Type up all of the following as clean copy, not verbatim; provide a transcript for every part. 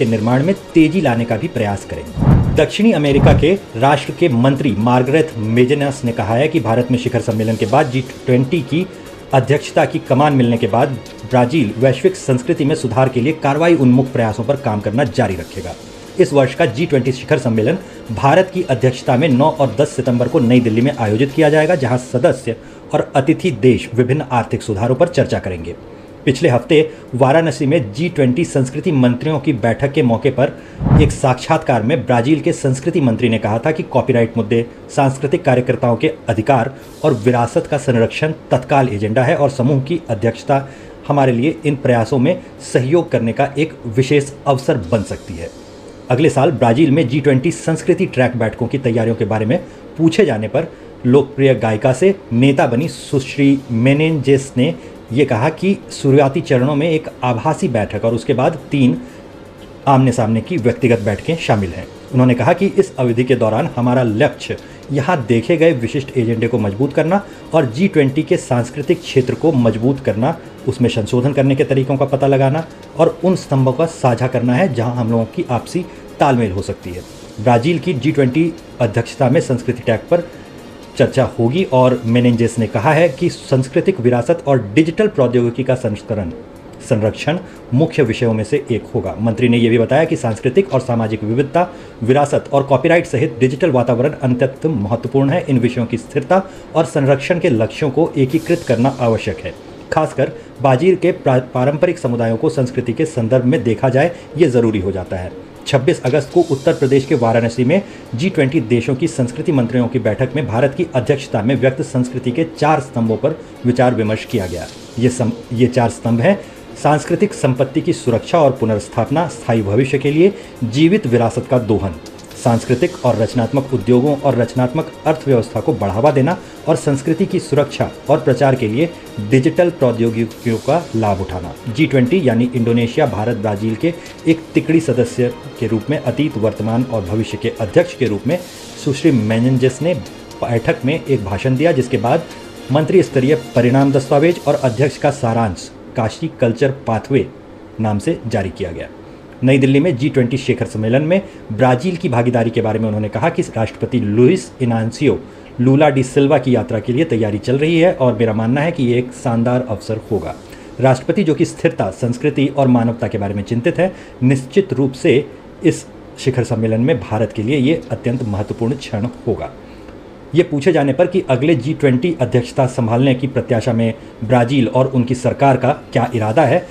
के निर्माण में तेजी लाने का भी प्रयास करें। दक्षिणी अमेरिका के राष्ट्र के मंत्री मार्गरेट मेजेनस ने कहा है कि भारत में शिखर सम्मेलन के बाद G20 की अध्यक्षता की कमान मिलने के बाद ब्राजील वैश्विक संस्कृति में सुधार के लिए कार्रवाई उन्मुख प्रयासों पर काम करना जारी रखेगा। इस वर्ष का G20 शिखर सम्मेलन भारत की अध्यक्षता में 9 और 10 सितंबर को नई दिल्ली में आयोजित किया जाएगा, जहां सदस्य और अतिथि देश विभिन्न आर्थिक सुधारों पर चर्चा करेंगे। पिछले हफ्ते वाराणसी में G20 संस्कृति मंत्रियों की बैठक के मौके पर एक साक्षात्कार में ब्राजील के संस्कृति मंत्री ने कहा था कि कॉपीराइट मुद्दे, सांस्कृतिक कार्यकर्ताओं के अधिकार और विरासत का संरक्षण तत्काल एजेंडा है और समूह की अध्यक्षता हमारे लिए इन प्रयासों में सहयोग करने का एक विशेष अवसर बन सकती है। अगले साल ब्राजील में G20 संस्कृति ट्रैक बैठकों की तैयारियों के बारे में पूछे जाने पर लोकप्रिय गायिका से नेता बनी सुश्री मेनेंजेस ने ये कहा कि शुरुआती चरणों में एक आभासी बैठक और उसके बाद 3 आमने सामने की व्यक्तिगत बैठकें शामिल हैं। उन्होंने कहा कि इस अवधि के दौरान हमारा लक्ष्य यहाँ देखे गए विशिष्ट एजेंडे को मजबूत करना और G20 के सांस्कृतिक क्षेत्र को मजबूत करना, उसमें संशोधन करने के तरीकों का पता लगाना और उन स्तंभों का साझा करना है जहाँ हम लोगों की आपसी तालमेल हो सकती है। ब्राजील की G20 अध्यक्षता में संस्कृति टैग पर चर्चा होगी और मेनेंजेस ने कहा है कि सांस्कृतिक विरासत और डिजिटल प्रौद्योगिकी का संरक्षण मुख्य विषयों में से एक होगा। मंत्री ने यह भी बताया कि सांस्कृतिक और सामाजिक विविधता, विरासत और कॉपीराइट सहित डिजिटल वातावरण अत्यंत महत्वपूर्ण है। इन विषयों की स्थिरता और संरक्षण के लक्ष्यों को एकीकृत करना आवश्यक है। खासकर ब्राजील के पारंपरिक समुदायों को संस्कृति के संदर्भ में देखा जाए, ये ज़रूरी हो जाता है। 26 अगस्त को उत्तर प्रदेश के वाराणसी में G20 देशों की संस्कृति मंत्रियों की बैठक में भारत की अध्यक्षता में व्यक्त संस्कृति के 4 स्तंभों पर विचार विमर्श किया गया। ये 4 स्तंभ हैं: सांस्कृतिक संपत्ति की सुरक्षा और पुनर्स्थापना, स्थायी भविष्य के लिए जीवित विरासत का दोहन, सांस्कृतिक और रचनात्मक उद्योगों और रचनात्मक अर्थव्यवस्था को बढ़ावा देना और संस्कृति की सुरक्षा और प्रचार के लिए डिजिटल प्रौद्योगिकियों का लाभ उठाना। G20 यानी इंडोनेशिया, भारत, ब्राजील के एक तिकड़ी सदस्य के रूप में अतीत, वर्तमान और भविष्य के अध्यक्ष के रूप में सुश्री मेनेंजेस ने बैठक में एक भाषण दिया, जिसके बाद मंत्री स्तरीय परिणाम दस्तावेज और अध्यक्ष का सारांश काशी कल्चर पाथवे नाम से जारी किया गया। नई दिल्ली में G20 शिखर सम्मेलन में ब्राजील की भागीदारी के बारे में उन्होंने कहा कि राष्ट्रपति लुइस इनांसियो लूला डी सिल्वा की यात्रा के लिए तैयारी चल रही है और मेरा मानना है कि ये एक शानदार अवसर होगा। राष्ट्रपति, जो कि स्थिरता, संस्कृति और मानवता के बारे में चिंतित है, निश्चित रूप से इस शिखर सम्मेलन में भारत के लिए ये अत्यंत महत्वपूर्ण क्षण होगा। ये पूछे जाने पर कि अगले G20 अध्यक्षता संभालने की प्रत्याशा में ब्राजील और उनकी सरकार का क्या इरादा है,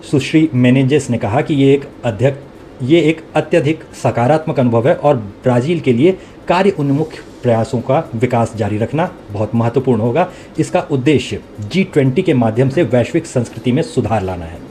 सुश्री मेनेंजेस ने कहा कि ये एक अत्यधिक सकारात्मक अनुभव है और ब्राजील के लिए कार्य उन्मुख प्रयासों का विकास जारी रखना बहुत महत्वपूर्ण होगा। इसका उद्देश्य G20 के माध्यम से वैश्विक संस्कृति में सुधार लाना है।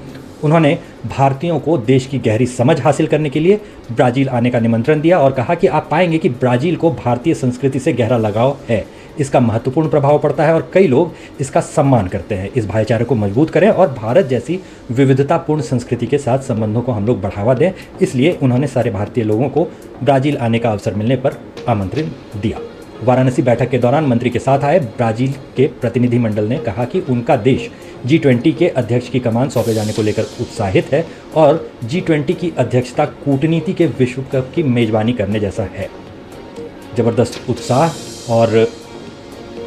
उन्होंने भारतीयों को देश की गहरी समझ हासिल करने के लिए ब्राजील आने का निमंत्रण दिया और कहा कि आप पाएंगे कि ब्राजील को भारतीय संस्कृति से गहरा लगाव है, इसका महत्वपूर्ण प्रभाव पड़ता है और कई लोग इसका सम्मान करते हैं। इस भाईचारे को मजबूत करें और भारत जैसी विविधतापूर्ण संस्कृति के साथ संबंधों को हम लोग बढ़ावा दें। इसलिए उन्होंने सारे भारतीय लोगों को ब्राजील आने का अवसर मिलने पर आमंत्रण दिया। वाराणसी बैठक के दौरान मंत्री के साथ आए ब्राजील के प्रतिनिधिमंडल ने कहा कि उनका देश G20 के अध्यक्ष की कमान सौंपे जाने को लेकर उत्साहित है और G20 की अध्यक्षता कूटनीति के विश्व कप की मेजबानी करने जैसा है। जबरदस्त उत्साह और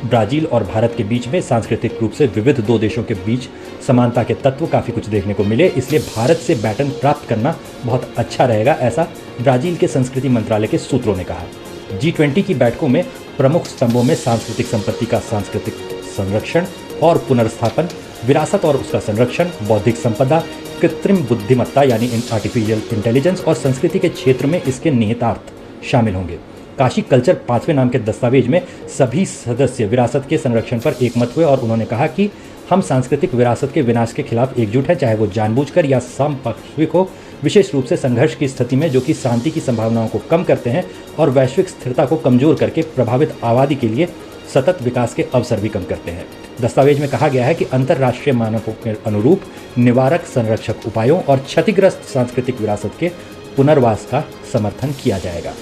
ब्राजील और भारत के बीच में सांस्कृतिक रूप से विविध 2 देशों के बीच समानता के तत्व काफ़ी कुछ देखने को मिले, इसलिए भारत से बैटन प्राप्त करना बहुत अच्छा रहेगा, ऐसा ब्राजील के संस्कृति मंत्रालय के सूत्रों ने कहा। G20 की बैठकों में प्रमुख स्तंभों में सांस्कृतिक संपत्ति का सांस्कृतिक संरक्षण और पुनर्स्थापन, विरासत और उसका संरक्षण, बौद्धिक संपदा, कृत्रिम बुद्धिमत्ता यानी आर्टिफिशियल इंटेलिजेंस और संस्कृति के क्षेत्र में इसके निहितार्थ शामिल होंगे। काशी कल्चर पाथवे नाम के दस्तावेज में सभी सदस्य विरासत के संरक्षण पर एकमत हुए और उन्होंने कहा कि हम सांस्कृतिक विरासत के विनाश के खिलाफ एकजुट हैं, चाहे वो जानबूझकर या समपार्श्विक हो, विशेष रूप से संघर्ष की स्थिति में जो कि शांति की संभावनाओं को कम करते हैं और वैश्विक स्थिरता को कमजोर करके प्रभावित आबादी के लिए सतत विकास के अवसर भी कम करते हैं। दस्तावेज में कहा गया है कि अंतर्राष्ट्रीय मानकों के अनुरूप निवारक संरक्षक उपायों और क्षतिग्रस्त सांस्कृतिक विरासत के पुनर्वास का समर्थन किया जाएगा।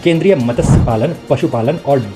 केंद्रीय मत्स्य पालन, पशुपालन और